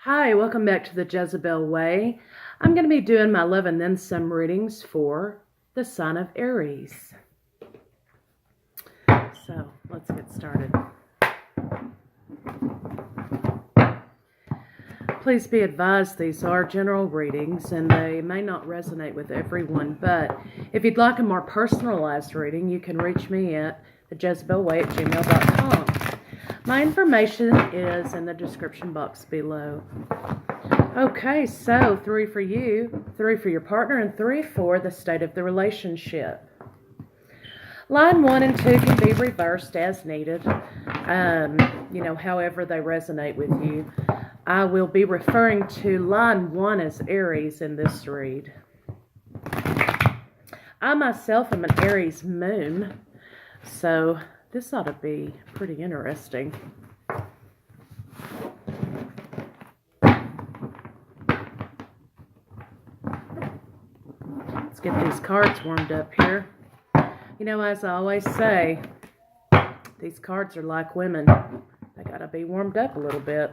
Hi, welcome back to the Jezebel Way. I'm going to be doing my love and then some readings for the sign of Aries. So let's get started. Please be advised these are general readings and they may not resonate with everyone, but if you'd like a more personalized reading, you can reach me at thejezebelway@gmail.com. My information is in the description box below. Okay, so 3 for you, 3 for your partner, and 3 for the state of the relationship. Line 1 and 2 can be reversed as needed, however they resonate with you. I will be referring to line 1 as Aries in this read. I myself am an Aries moon, so this ought to be pretty interesting. Let's get these cards warmed up here. You know, as I always say, these cards are like women. They gotta be warmed up a little bit.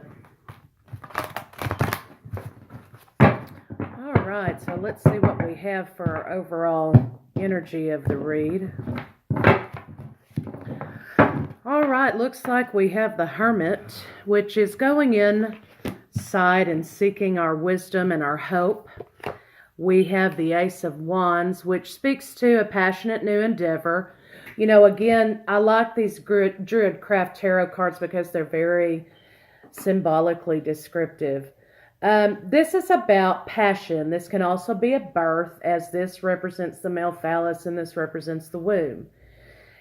Alright, so let's see what we have for our overall energy of the read. Alright, looks like we have the Hermit, which is going inside and seeking our wisdom and our hope. We have the Ace of Wands, which speaks to a passionate new endeavor. You know, again, I like these Druidcraft Tarot cards because they're very symbolically descriptive. This is about passion. This can also be a birth, as this represents the male phallus and this represents the womb.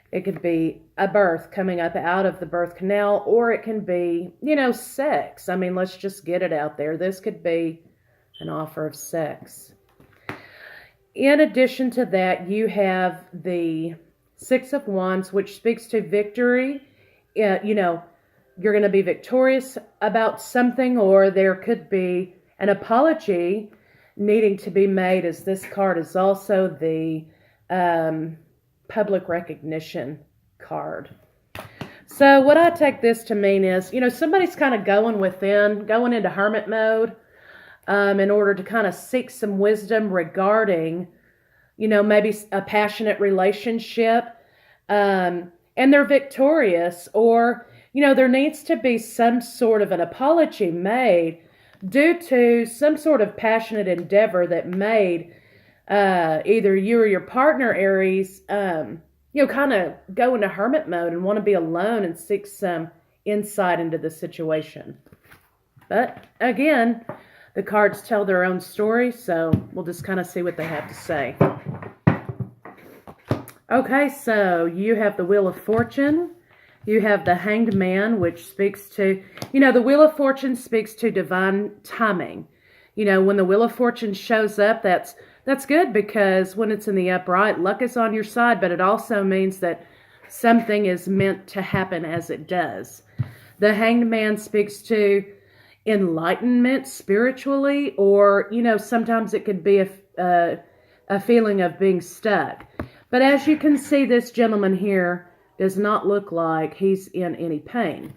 It could be a birth coming up out of the birth canal, or it can be, sex. I mean, let's just get it out there. This could be an offer of sex. In addition to that, you have the Six of Wands, which speaks to victory. You're going to be victorious about something, or there could be an apology needing to be made, as this card is also the public recognition card. So what I take this to mean is, somebody's kind of going into hermit mode in order to kind of seek some wisdom regarding, maybe a passionate relationship, and they're victorious, or there needs to be some sort of an apology made due to some sort of passionate endeavor that made either you or your partner, Aries, kind of go into hermit mode and want to be alone and seek some insight into the situation. But again, the cards tell their own story, so we'll just kind of see what they have to say. Okay, so you have the Wheel of Fortune. You have the Hanged Man, which speaks to, the Wheel of Fortune speaks to divine timing. When the Wheel of Fortune shows up, that's good, because when it's in the upright, luck is on your side, but it also means that something is meant to happen as it does. The Hanged Man speaks to enlightenment spiritually, or, sometimes it could be a feeling of being stuck. But as you can see, this gentleman here does not look like he's in any pain.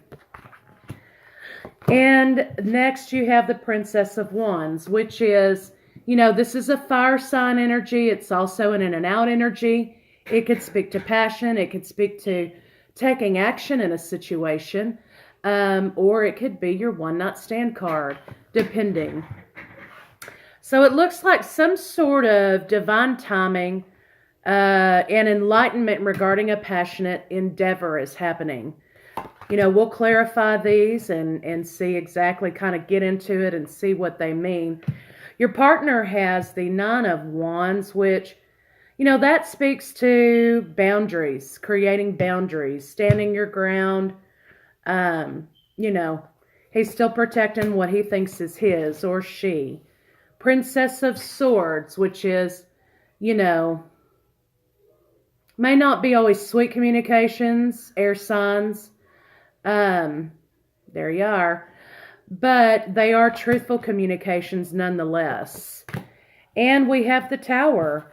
And next you have the Princess of Wands, which is, this is a fire sign energy. It's also an in and out energy. It could speak to passion. It could speak to taking action in a situation. Or it could be your one night stand card, depending. So it looks like some sort of divine timing and enlightenment regarding a passionate endeavor is happening. We'll clarify these and see exactly, kind of get into it and see what they mean. Your partner has the Nine of Wands, which, that speaks to boundaries, creating boundaries, standing your ground. He's still protecting what he thinks is his or she. Princess of Swords, which is, may not be always sweet communications, air signs. There you are. But they are truthful communications nonetheless. And we have the Tower.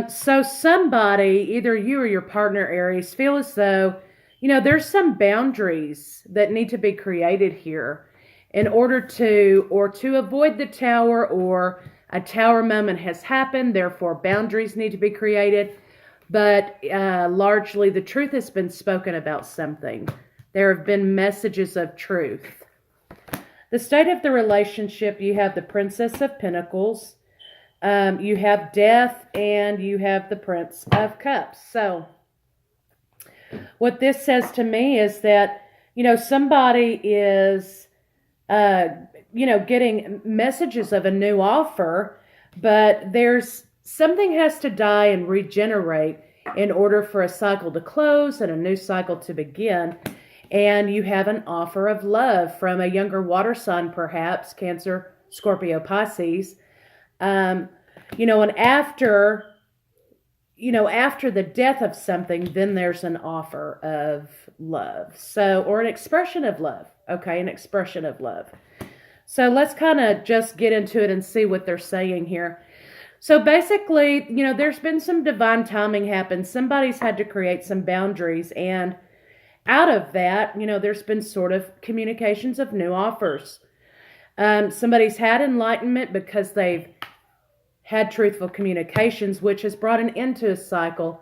So somebody, either you or your partner, Aries, feel as though, there's some boundaries that need to be created here. in order to, or to avoid the tower, or a tower moment has happened, therefore boundaries need to be created. But largely the truth has been spoken about something. There have been messages of truth. The state of the relationship, you have the Princess of Pentacles, you have Death, and you have the Prince of Cups. So what this says to me is that, somebody is, getting messages of a new offer, but something has to die and regenerate in order for a cycle to close and a new cycle to begin. And you have an offer of love from a younger water sign, perhaps, Cancer, Scorpio, Pisces. And after the death of something, then there's an offer of love. So, or an expression of love. Okay, an expression of love. So let's kind of just get into it and see what they're saying here. So basically, there's been some divine timing happen. Somebody's had to create some boundaries, and out of that, there's been sort of communications of new offers. Somebody's had enlightenment because they've had truthful communications, which has brought an end to a cycle,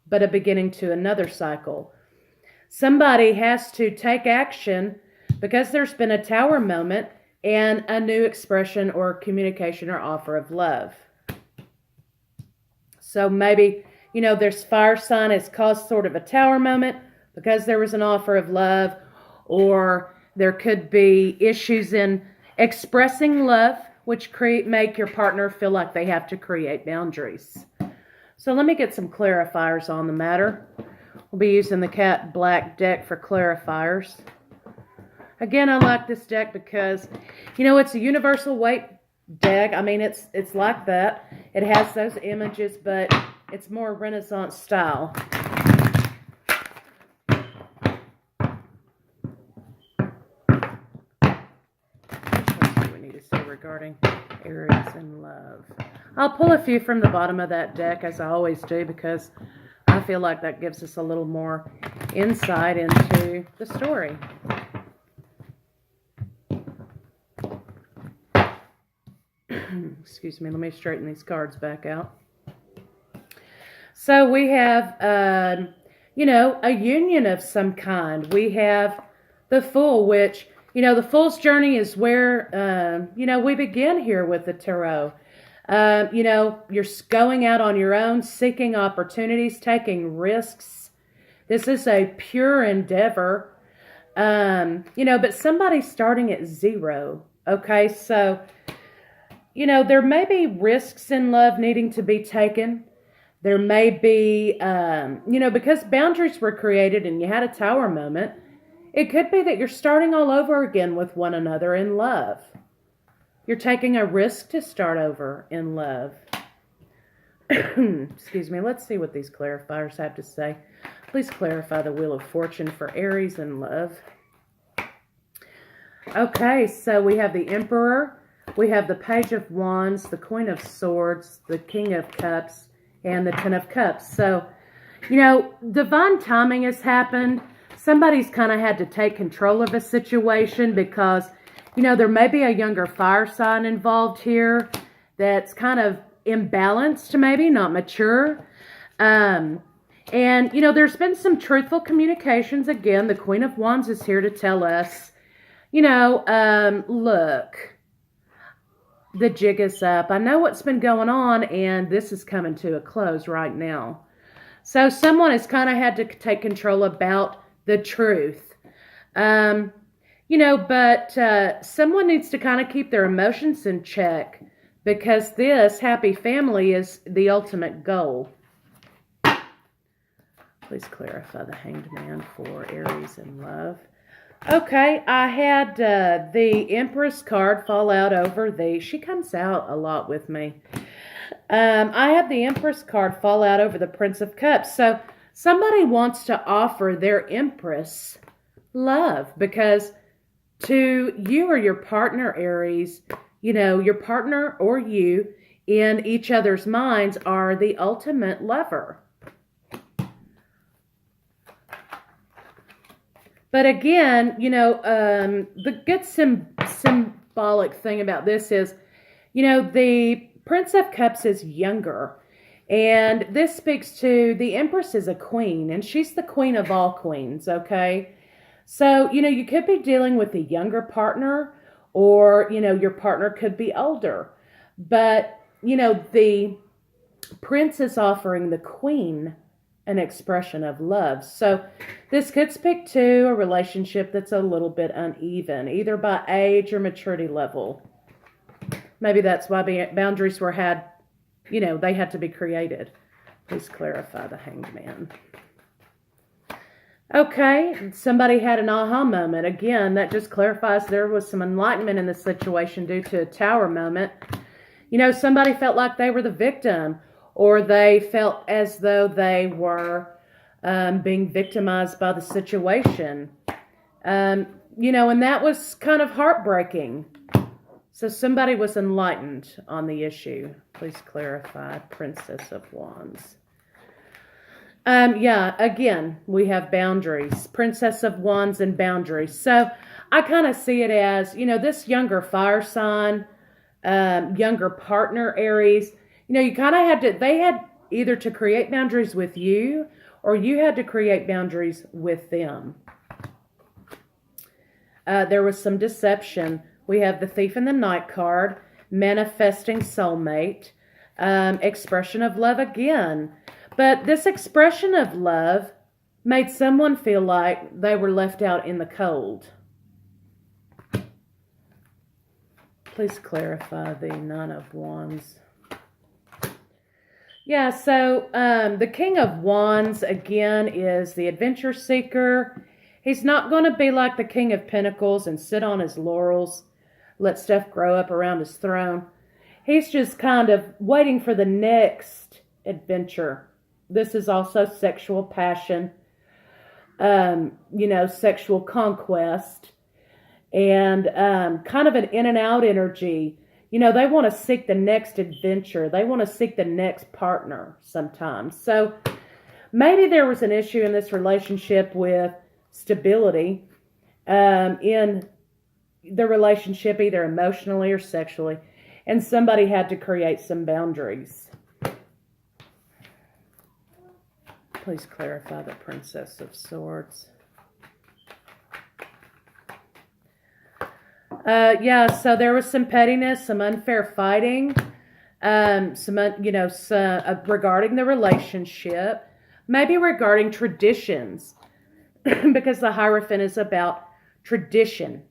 but a beginning to another cycle. Somebody has to take action because there's been a tower moment and a new expression or communication or offer of love. So maybe, there's fire sign has caused sort of a tower moment because there was an offer of love, or there could be issues in expressing love, which make your partner feel like they have to create boundaries. So let me get some clarifiers on the matter. We'll be using the Cat Black deck for clarifiers. Again, I like this deck because, it's a universal weight deck. I mean, it's like that. It has those images, but it's more Renaissance style. What do we need to say regarding Aries and love? I'll pull a few from the bottom of that deck, as I always do, because I feel like that gives us a little more insight into the story. Excuse me, let me straighten these cards back out. So we have, a union of some kind. We have the Fool, which, the Fool's journey is where, we begin here with the Tarot. You're going out on your own, seeking opportunities, taking risks. This is a pure endeavor, but somebody's starting at zero. Okay, so, there may be risks in love needing to be taken. There may be, because boundaries were created and you had a tower moment, it could be that you're starting all over again with one another in love. You're taking a risk to start over in love. Excuse me. Let's see what these clarifiers have to say. Please clarify the Wheel of Fortune for Aries and love. Okay, so we have the Emperor. We have the Page of Wands, the Queen of Swords, the King of Cups, and the Ten of Cups. So, divine timing has happened. Somebody's kind of had to take control of a situation because, there may be a younger fire sign involved here that's kind of imbalanced, maybe, not mature. And, there's been some truthful communications. Again, the Queen of Wands is here to tell us, look, the jig is up. I know what's been going on, and this is coming to a close right now. So someone has kind of had to take control about the truth. But someone needs to kind of keep their emotions in check because this happy family is the ultimate goal. Please clarify the Hanged Man for Aries and love. Okay, I had the Empress card fall out over she comes out a lot with me. I had the Empress card fall out over the Prince of Cups. So somebody wants to offer their Empress love because to you or your partner, Aries, your partner or you in each other's minds are the ultimate lover. But again, you know, the good symbolic thing about this is, you know, the Prince of Cups is younger. And this speaks to the Empress is a queen, and she's the queen of all queens, okay? So, you know, you could be dealing with a younger partner, or, you know, your partner could be older. But, you know, the Prince is offering the queen an expression of love. So this could speak to a relationship that's a little bit uneven, either by age or maturity level. Maybe that's why boundaries were had, you know, they had to be created. Please clarify the Hanged Man. Okay, somebody had an aha moment. Again, that just clarifies there was some enlightenment in the situation due to a Tower moment. You know, somebody felt like they were the victim, or they felt as though they were being victimized by the situation. You know, and that was kind of heartbreaking. So somebody was enlightened on the issue. Please clarify, Princess of Wands. Yeah, again, we have boundaries. Princess of Wands and boundaries. So I kind of see it as, you know, this younger fire sign, younger partner, Aries, you know, you kind of had to, they had either to create boundaries with you, or you had to create boundaries with them. There was some deception. We have the Thief and the Knight card, manifesting soulmate, expression of love again. But this expression of love made someone feel like they were left out in the cold. Please clarify the Nine of Wands. Yeah, so the King of Wands, again, is the adventure seeker. He's not going to be like the King of Pentacles and sit on his laurels, let stuff grow up around his throne. He's just kind of waiting for the next adventure. This is also sexual passion, you know, sexual conquest, and kind of an in and out energy. You know, they want to seek the next adventure. They want to seek the next partner sometimes. So maybe there was an issue in this relationship with stability in the relationship, either emotionally or sexually, and somebody had to create some boundaries. Please clarify the Princess of Swords. Yeah, so there was some pettiness, some unfair fighting, regarding the relationship, maybe regarding traditions, because the Hierophant is about tradition.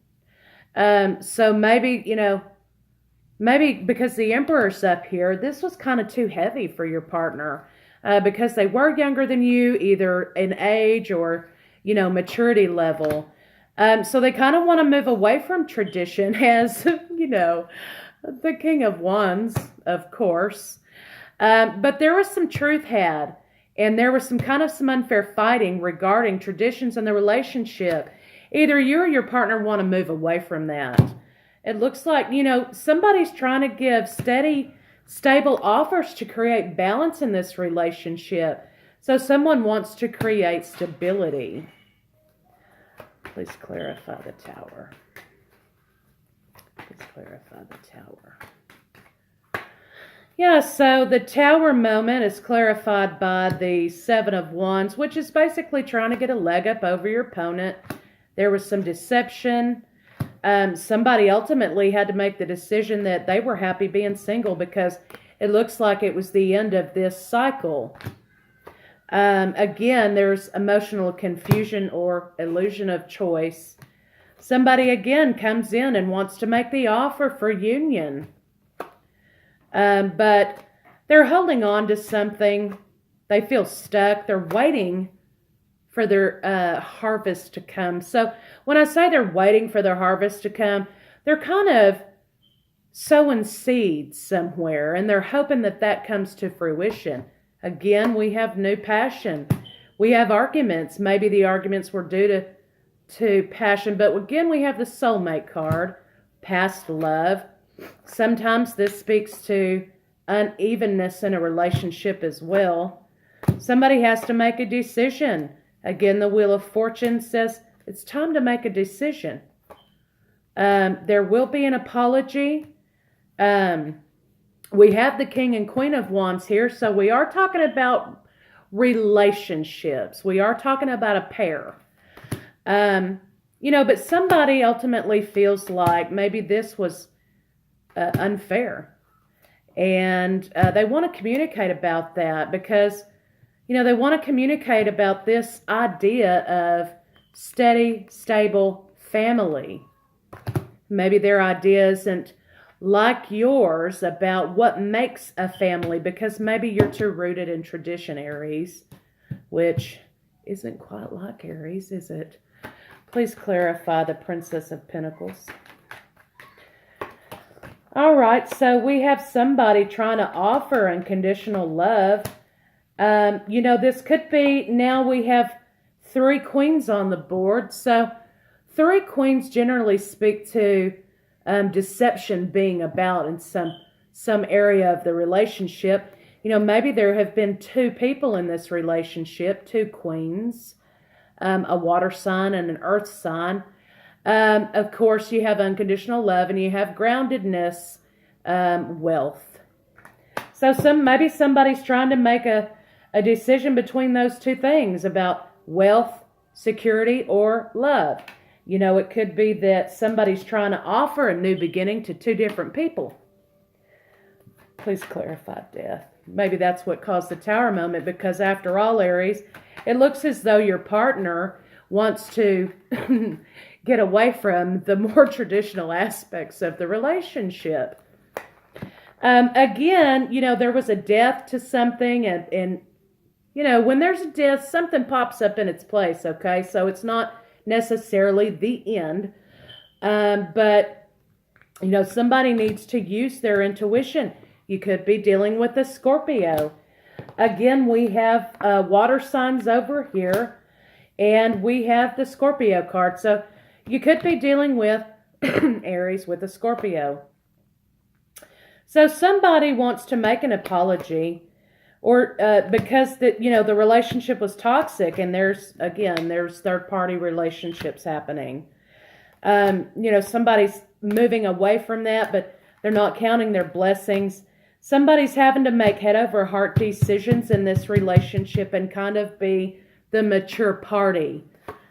So maybe, you know, maybe because the Emperor's up here, this was kind of too heavy for your partner, because they were younger than you, either in age or, you know, maturity level. So they kind of want to move away from tradition as, you know, the King of Wands, of course. But there was some truth had, and there was some unfair fighting regarding traditions in the relationship. Either you or your partner want to move away from that. It looks like, you know, somebody's trying to give steady, stable offers to create balance in this relationship. So someone wants to create stability. Please clarify the Tower. Please clarify the Tower. Yeah, so the Tower moment is clarified by the Seven of Wands, which is basically trying to get a leg up over your opponent. There was some deception. Somebody ultimately had to make the decision that they were happy being single because it looks like it was the end of this cycle. Again, there's emotional confusion or illusion of choice. Somebody again comes in and wants to make the offer for union. But they're holding on to something. They feel stuck. They're waiting for their harvest to come. So when I say they're waiting for their harvest to come, they're kind of sowing seeds somewhere, and they're hoping that that comes to fruition. Again, we have new passion. We have arguments. Maybe the arguments were due to passion, but again, we have the soulmate card, past love. Sometimes this speaks to unevenness in a relationship as well. Somebody has to make a decision. Again, the Wheel of Fortune says It's time to make a decision. There will be an apology. We have the King and Queen of Wands here, so we are talking about relationships. We are talking about a pair. But somebody ultimately feels like maybe this was unfair. And they want to communicate about that because, they want to communicate about this idea of steady, stable family. Maybe their idea isn't like yours about what makes a family because maybe you're too rooted in tradition, Aries, which isn't quite like Aries, is it? Please clarify the Princess of Pentacles. All right, so we have somebody trying to offer unconditional love. This could be, now we have 3 queens on the board. So 3 queens generally speak to deception being about in some area of the relationship. Maybe there have been 2 people in this relationship, 2 queens, a water sign and an earth sign. Of course, you have unconditional love and you have groundedness, wealth. So maybe somebody's trying to make a decision between those 2 things about wealth, security, or love. It could be that somebody's trying to offer a new beginning to 2 different people. Please clarify death. Maybe that's what caused the Tower moment, because after all, Aries, it looks as though your partner wants to get away from the more traditional aspects of the relationship. Again, there was a death to something, and when there's a death, something pops up in its place, okay? So it's not necessarily the end, but, somebody needs to use their intuition. You could be dealing with a Scorpio. Again, we have water signs over here, and we have the Scorpio card. So you could be dealing with Aries with a Scorpio. So somebody wants to make an apology, or because the relationship was toxic, and there's third-party relationships happening. Somebody's moving away from that, but they're not counting their blessings. Somebody's having to make head-over-heart decisions in this relationship and kind of be the mature party.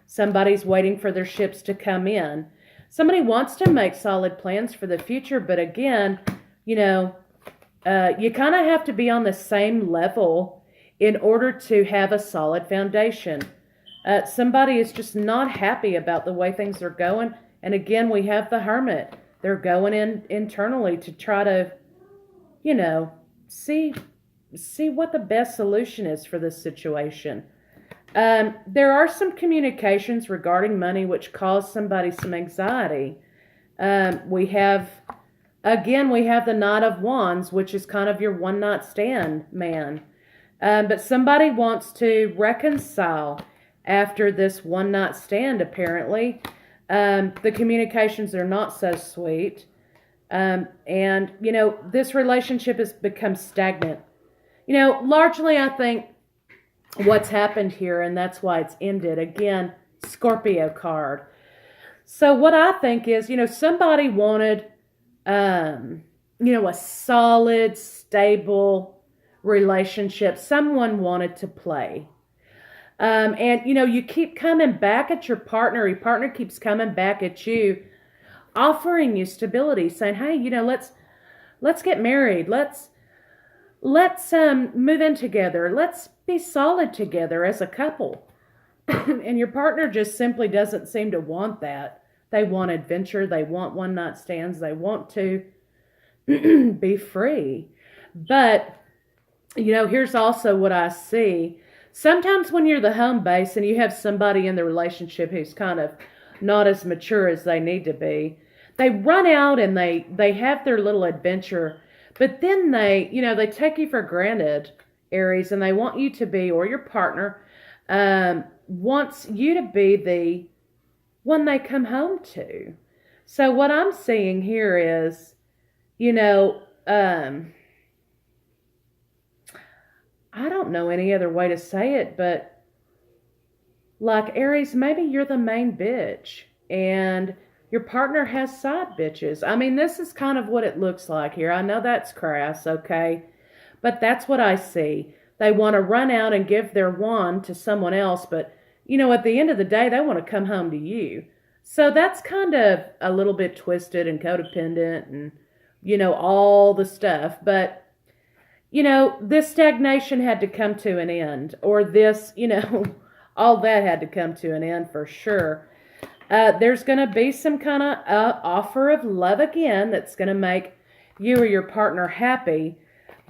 Somebody's waiting for their ships to come in. Somebody wants to make solid plans for the future, but again, you kind of have to be on the same level in order to have a solid foundation. Somebody is just not happy about the way things are going. And again, we have the Hermit. They're going in internally to try to, see what the best solution is for this situation. There are some communications regarding money which cause somebody some anxiety. We have the Knight of Wands, which is kind of your one-night stand man. But somebody wants to reconcile after this one-night stand, apparently. The communications are not so sweet. And, this relationship has become stagnant. Largely, I think what's happened here, and that's why it's ended. Again, Scorpio card. So what I think is, somebody wanted, a solid, stable relationship. Someone wanted to play. And, you keep coming back at your partner. Your partner keeps coming back at you, offering you stability, saying, hey, let's get married. Let's move in together. Let's be solid together as a couple. And your partner just simply doesn't seem to want that. They want adventure. They want one-night stands. They want to be free. But, here's also what I see. Sometimes when you're the home base and you have somebody in the relationship who's kind of not as mature as they need to be, they run out and they have their little adventure, but then they take you for granted, Aries, and they want you to be, or your partner wants you to be the one they come home to. So what I'm seeing here is, I don't know any other way to say it, but Like Aries, maybe you're the main bitch and your partner has side bitches. I mean, this is kind of what it looks like here. I know that's crass, okay? But that's what I see. They want to run out and give their wand to someone else, but, you know, at the end of the day, they want to come home to you. So that's kind of a little bit twisted and codependent and, you know, all the stuff. But, you know, this stagnation had to come to an end. Or this, you know, all that had to come to an end for sure. There's going to be some kind of offer of love again that's going to make you or your partner happy.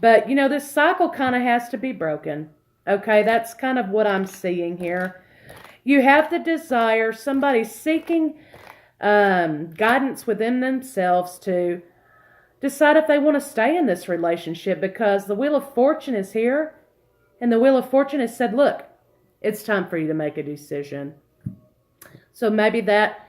But, you know, this cycle kind of has to be broken. Okay, that's kind of what I'm seeing here. You have the desire, somebody seeking guidance within themselves to decide if they want to stay in this relationship, because the Wheel of Fortune is here. And the Wheel of Fortune has said, look, it's time for you to make a decision. So maybe that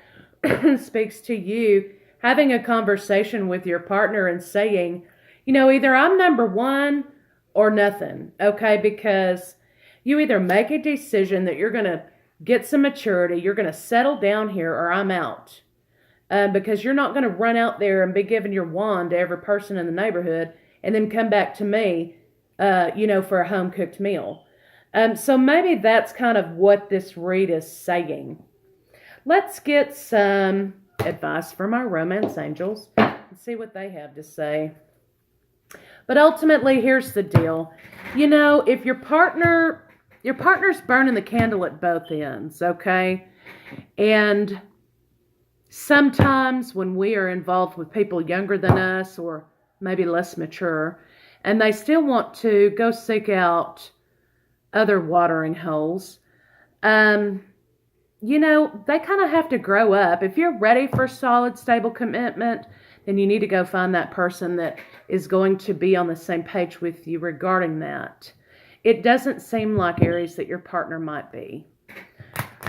speaks to you having a conversation with your partner and saying, you know, either I'm number one or nothing, okay? Because you either make a decision that you're going to get some maturity, you're going to settle down here, or I'm out. Because you're not going to run out there and be giving your wand to every person in the neighborhood and then come back to me, you know, for a home-cooked meal. So maybe that's kind of what this read is saying. Let's get some advice from our romance angels and see what they have to say. But ultimately, here's the deal. You know, if your partner's burning the candle at both ends, okay? And sometimes when we are involved with people younger than us or maybe less mature, and they still want to go seek out other watering holes, you know, they kind of have to grow up. If you're ready for solid, stable commitment, then you need to go find that person that is going to be on the same page with you regarding that. It doesn't seem like, Aries, that your partner might be.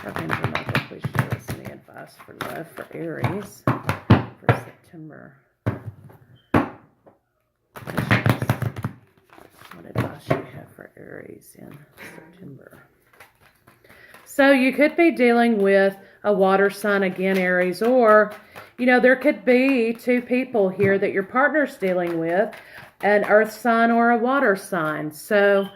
Archangel Michael, please show us any advice for love for Aries for September. What advice you have for Aries in September? So you could be dealing with a water sign again, Aries, or, you know, there could be two people here that your partner's dealing with, an earth sign or a water sign. So,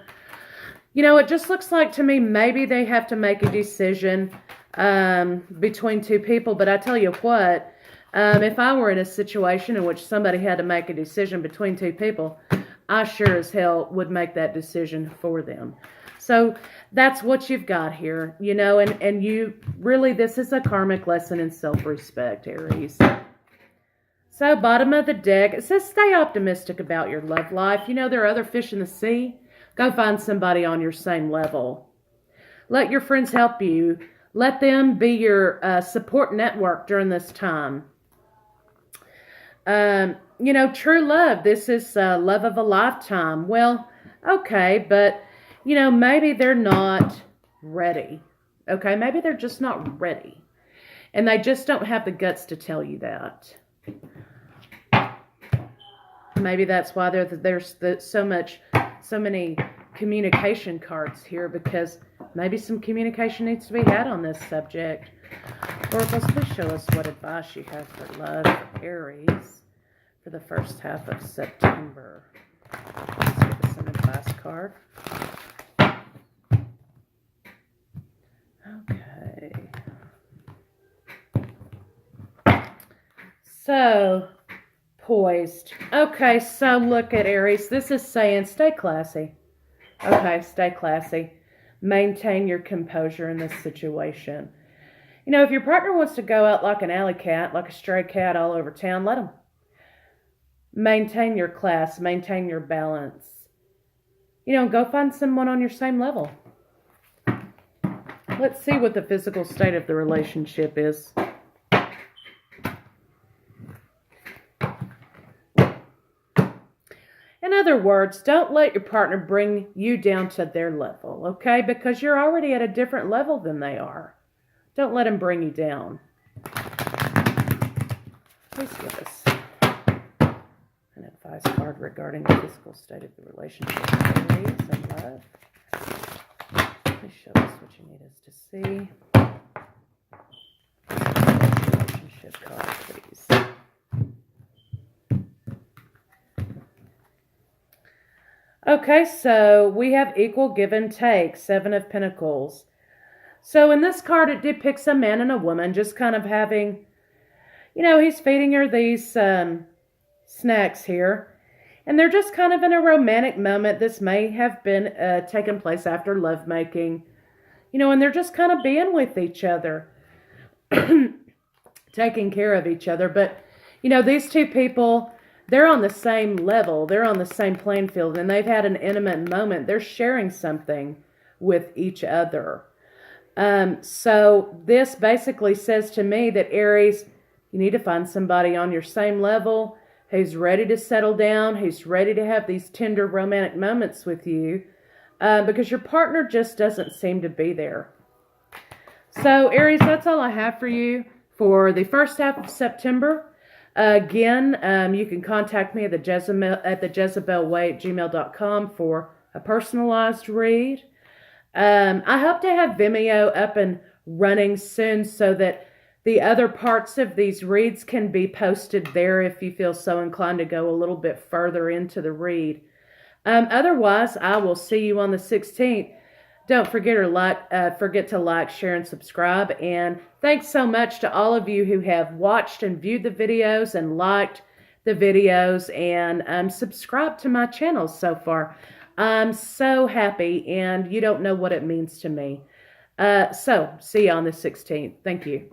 you know, it just looks like to me maybe they have to make a decision between two people. But I tell you what, if I were in a situation in which somebody had to make a decision between two people, I sure as hell would make that decision for them. So that's what you've got here, you know, and you really, this is a karmic lesson in self-respect, Aries. So bottom of the deck, it says stay optimistic about your love life. You know, there are other fish in the sea. Go find somebody on your same level. Let your friends help you. Let them be your support network during this time. You know, true love. This is love of a lifetime. Well, okay, but, you know, maybe they're not ready. Okay, maybe they're just not ready. And they just don't have the guts to tell you that. Maybe that's why there's so many communication cards here, because maybe some communication needs to be had on this subject. Oracles, please show us what advice you have for love for Aries for the first half of September. Let's give us an advice card. Okay. So, poised. Okay, so look at Aries. This is saying stay classy. Okay, stay classy. Maintain your composure in this situation. You know, if your partner wants to go out like an alley cat, like a stray cat all over town, let them. Maintain your class. Maintain your balance. You know, go find someone on your same level. Let's see what the physical state of the relationship is. In other words, don't let your partner bring you down to their level, okay? Because you're already at a different level than they are. Don't let them bring you down. Please give us an advice card regarding the physical state of the relationship. Aries and love. Please show us what you need us to see. Relationship card, please. Okay, so we have equal give and take, 7 of Pentacles. So in this card, it depicts a man and a woman just kind of having, you know, he's feeding her these snacks here. And they're just kind of in a romantic moment. This may have been taken place after lovemaking. You know, and they're just kind of being with each other. Taking care of each other. But, you know, these two people, they're on the same level. They're on the same playing field. And they've had an intimate moment. They're sharing something with each other. So this basically says to me that Aries, you need to find somebody on your same level who's ready to settle down, who's ready to have these tender romantic moments with you, because your partner just doesn't seem to be there. So Aries, that's all I have for you for the first half of September. Again, you can contact me at the thejezebelway at gmail.com for a personalized read. I hope to have Vimeo up and running soon so that the other parts of these reads can be posted there if you feel so inclined to go a little bit further into the read. Otherwise, I will see you on the 16th. Don't forget to like, share, and subscribe. And thanks so much to all of you who have watched and viewed the videos and liked the videos and subscribed to my channel so far. I'm so happy, and you don't know what it means to me. So, see you on the 16th. Thank you.